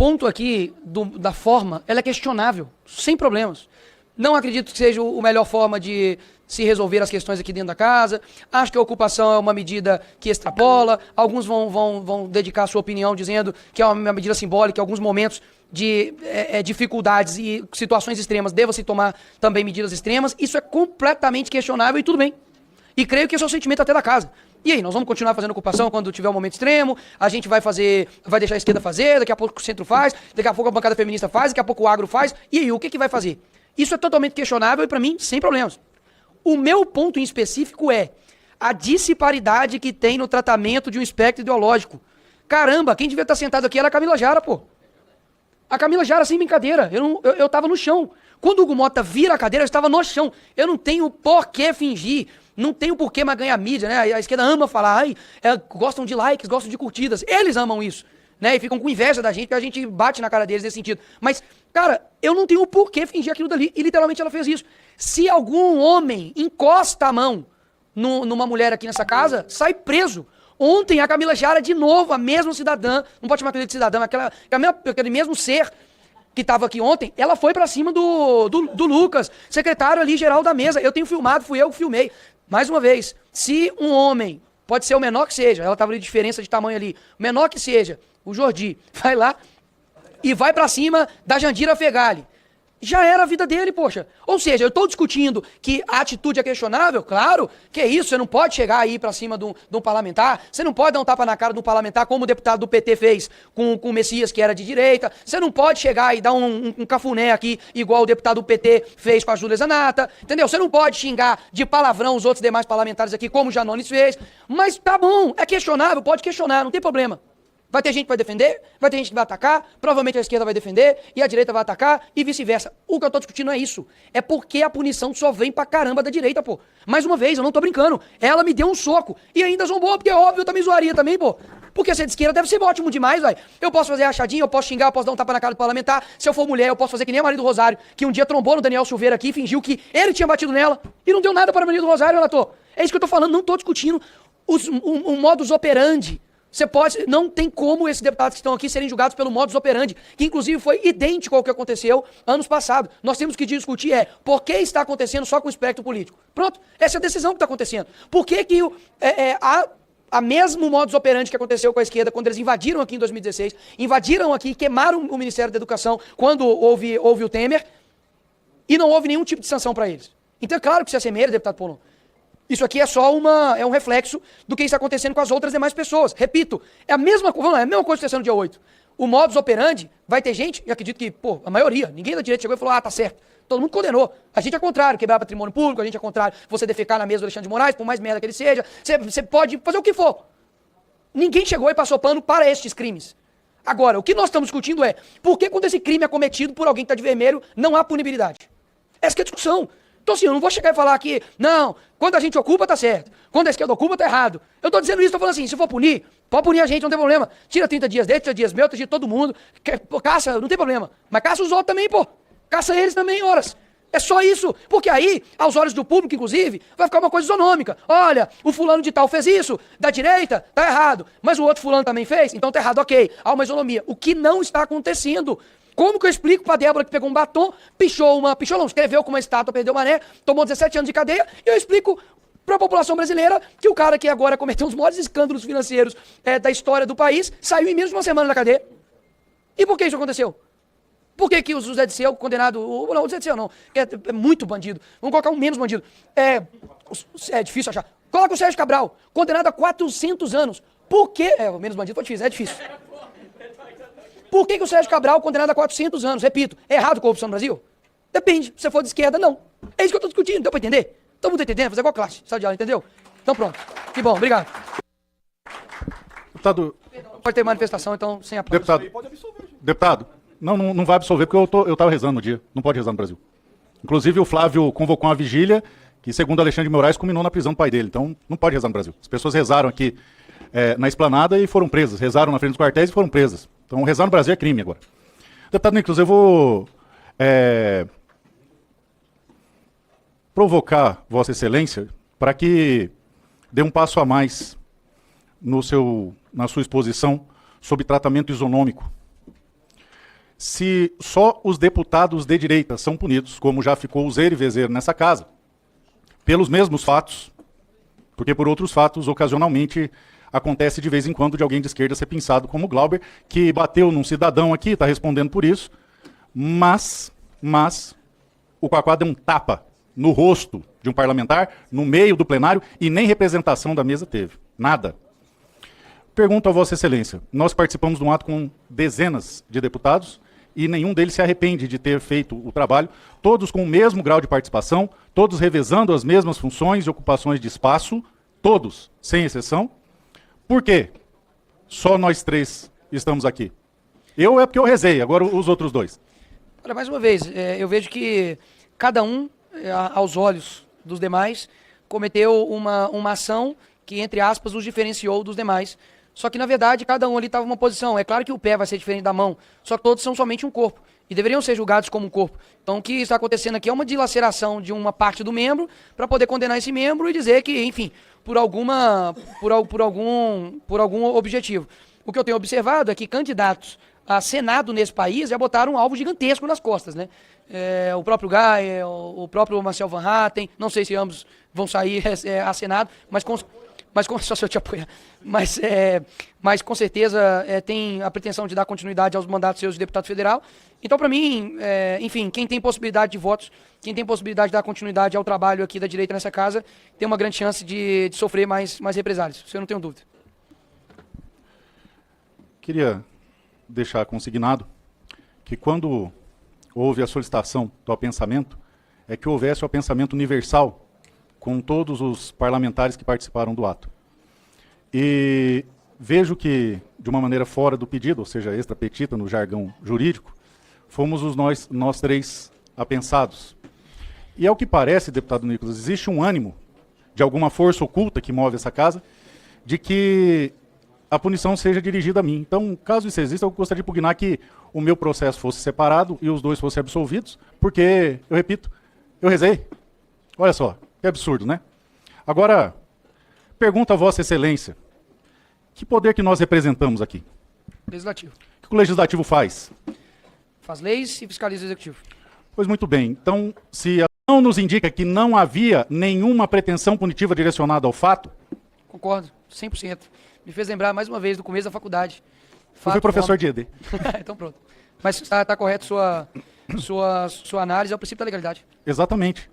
ponto aqui da forma, ela é questionável, sem problemas. Não acredito que seja a melhor forma de se resolver as questões aqui dentro da casa. Acho que a ocupação é uma medida que extrapola. Alguns vão dedicar a sua opinião dizendo que é uma medida simbólica. Em alguns momentos de dificuldades e situações extremas deva-se tomar também medidas extremas. Isso é completamente questionável e tudo bem. E creio que esse é o sentimento até da casa. E aí, nós vamos continuar fazendo ocupação quando tiver um momento extremo, a gente vai deixar a esquerda fazer, daqui a pouco o centro faz, daqui a pouco a bancada feminista faz, daqui a pouco o agro faz, e aí, o que vai fazer? Isso é totalmente questionável e, para mim, sem problemas. O meu ponto em específico é a disparidade que tem no tratamento de um espectro ideológico. Caramba, quem devia estar sentado aqui era a Camila Jara, pô. A Camila Jara, sem brincadeira, eu tava no chão. Quando o Hugo Mota vira a cadeira, eu estava no chão. Eu não tenho por que fingir, não tenho por que mais ganhar mídia, né? A esquerda ama falar, gostam de likes, gostam de curtidas. Eles amam isso, né? E ficam com inveja da gente, porque a gente bate na cara deles nesse sentido. Mas, cara, eu não tenho por que fingir aquilo dali. E literalmente ela fez isso. Se algum homem encosta a mão numa mulher aqui nessa casa, sai preso. Ontem a Camila Jara, de novo, a mesma cidadã, não pode chamar aquele de cidadã, aquele mesmo ser que estava aqui ontem, ela foi pra cima do Lucas, secretário ali geral da mesa. Eu tenho filmado, fui eu que filmei. Mais uma vez, se um homem, pode ser o menor que seja, ela estava ali de diferença de tamanho ali, o menor que seja, o Jordi, vai lá e vai pra cima da Jandira Fegali. Já era a vida dele, poxa. Ou seja, eu estou discutindo que a atitude é questionável, claro, que é isso, você não pode chegar aí pra cima de um parlamentar, você não pode dar um tapa na cara de um parlamentar, como o deputado do PT fez com o Messias, que era de direita, você não pode chegar e dar um cafuné aqui, igual o deputado do PT fez com a Júlia Zanata, entendeu? Você não pode xingar de palavrão os outros demais parlamentares aqui, como o Janones fez, mas tá bom, é questionável, pode questionar, não tem problema. Vai ter gente que vai defender, vai ter gente que vai atacar, provavelmente a esquerda vai defender e a direita vai atacar e vice-versa. O que eu tô discutindo é isso. É porque a punição só vem pra caramba da direita, pô. Mais uma vez, eu não tô brincando. Ela me deu um soco e ainda zombou, porque é óbvio, eu também zoaria também, pô. Porque ser de esquerda deve ser ótimo demais, velho. Eu posso fazer rachadinha, eu posso xingar, eu posso dar um tapa na cara do parlamentar. Se eu for mulher, eu posso fazer que nem a Maria do Rosário, que um dia trombou no Daniel Silveira aqui e fingiu que ele tinha batido nela e não deu nada para a Maria do Rosário, relator. É isso que eu tô falando, não tô discutindo o modus operandi. Você pode, não tem como esses deputados que estão aqui serem julgados pelo modus operandi, que inclusive foi idêntico ao que aconteceu anos passados. Nós temos que discutir por que está acontecendo só com o espectro político. Pronto, essa é a decisão que está acontecendo. Por que a mesmo modus operandi que aconteceu com a esquerda quando eles invadiram aqui em 2016, invadiram aqui, queimaram o Ministério da Educação quando houve o Temer, e não houve nenhum tipo de sanção para eles. Então é claro que você assemelha, deputado Paulão. Isso aqui é só um reflexo do que está acontecendo com as outras demais pessoas. Repito, é a mesma coisa que aconteceu no dia 8. O modus operandi, vai ter gente, e acredito que, a maioria, ninguém da direita chegou e falou, tá certo. Todo mundo condenou. A gente é contrário, quebrar patrimônio público, a gente é contrário você defecar na mesa do Alexandre de Moraes, por mais merda que ele seja, você pode fazer o que for. Ninguém chegou e passou pano para estes crimes. Agora, o que nós estamos discutindo é, por que quando esse crime é cometido por alguém que está de vermelho, não há punibilidade? Essa que é a discussão. Então assim, eu não vou chegar e falar que, não, quando a gente ocupa tá certo, quando a esquerda ocupa tá errado. Eu tô dizendo isso, tô falando assim, se for punir, pode punir a gente, não tem problema. Tira 30 dias dele, 30 dias meu, 30 dias de todo mundo, caça, não tem problema. Mas caça os outros também, pô. Caça eles também, horas. É só isso, porque aí, aos olhos do público, inclusive, vai ficar uma coisa isonômica. Olha, o fulano de tal fez isso, da direita, tá errado. Mas o outro fulano também fez, então tá errado, ok. Há uma isonomia. O que não está acontecendo. Como que eu explico pra Débora que pegou um batom, escreveu com uma estátua, perdeu o mané, tomou 17 anos de cadeia, e eu explico pra população brasileira que o cara que agora cometeu os maiores escândalos financeiros da história do país, saiu em menos de uma semana da cadeia. E por que isso aconteceu? Por que o Zé Disseu, condenado, não, o Zé Disseu não, que é muito bandido, vamos colocar um menos bandido, é difícil achar, coloca o Sérgio Cabral, condenado a 400 anos, por que, o menos bandido foi difícil, é difícil. Por que o Sérgio Cabral é condenado a 400 anos? Repito, é errado corrupção no Brasil? Depende. Se você for de esquerda, não. É isso que eu estou discutindo. Deu para entender? Todo mundo está entendendo? Fazer igual classe. Sala de aula, entendeu? Então pronto. Que bom, obrigado. Deputado... Pode ter manifestação, então, sem aplauso. Deputado, não vai absolver, porque eu estava rezando no dia. Não pode rezar no Brasil. Inclusive, o Flávio convocou uma vigília que, segundo Alexandre de Moraes, culminou na prisão do pai dele. Então, não pode rezar no Brasil. As pessoas rezaram aqui na esplanada e foram presas. Rezaram na frente dos quartéis e foram presas. Então, rezar no Brasil é crime agora. Deputado Nicolas, eu vou provocar Vossa Excelência para que dê um passo a mais na sua exposição sobre tratamento isonômico. se só os deputados de direita são punidos, como já ficou o zero e vezeiro nessa casa, pelos mesmos fatos, porque por outros fatos, ocasionalmente, acontece de vez em quando de alguém de esquerda ser pinçado como o Glauber, que bateu num cidadão aqui, está respondendo por isso, mas o Quaquá deu um tapa no rosto de um parlamentar, no meio do plenário, e nem representação da mesa teve. Nada. Pergunto a Vossa Excelência, nós participamos de um ato com dezenas de deputados e nenhum deles se arrepende de ter feito o trabalho, todos com o mesmo grau de participação, todos revezando as mesmas funções e ocupações de espaço, todos, sem exceção. Por quê? Só nós três estamos aqui. Eu é porque eu rezei, agora os outros dois. Olha, mais uma vez, eu vejo que cada um, aos olhos dos demais, cometeu uma ação que, entre aspas, os diferenciou dos demais. Só que, na verdade, cada um ali estava numa posição. É claro que o pé vai ser diferente da mão, só que todos são somente um corpo. E deveriam ser julgados como um corpo. Então, o que está acontecendo aqui é uma dilaceração de uma parte do membro para poder condenar esse membro e dizer que, enfim, por algum objetivo. O que eu tenho observado é que candidatos a Senado nesse país já botaram um alvo gigantesco nas costas, né? O próprio Gaia, o próprio Marcel Van Hatten, não sei se ambos vão sair a Senado, mas só se eu te apoiar. Mas com certeza tem a pretensão de dar continuidade aos mandatos seus de deputado federal. Então, para mim, enfim, quem tem possibilidade de votos, quem tem possibilidade de dar continuidade ao trabalho aqui da direita nessa casa, tem uma grande chance de sofrer mais represálias. Isso eu não tenho dúvida. Queria deixar consignado que quando houve a solicitação do apensamento, é que houvesse o apensamento universal com todos os parlamentares que participaram do ato. E vejo que, de uma maneira fora do pedido, ou seja, extra petita no jargão jurídico, fomos nós três apensados. E ao que parece, deputado Nicolas, existe um ânimo de alguma força oculta que move essa casa, de que a punição seja dirigida a mim. Então, caso isso exista, eu gostaria de pugnar que o meu processo fosse separado e os dois fossem absolvidos, porque, eu repito, eu rezei. Olha só, que absurdo, né? Agora, pergunto a Vossa Excelência, que poder que nós representamos aqui? Legislativo. O que o Legislativo faz? Faz leis e fiscaliza o Executivo. Pois muito bem. Então, se a não nos indica que não havia nenhuma pretensão punitiva direcionada ao fato... Concordo, 100%. Me fez lembrar, mais uma vez, do começo da faculdade. Eu fui professor de ED. Então pronto. Mas está correto sua análise, é o princípio da legalidade. Exatamente.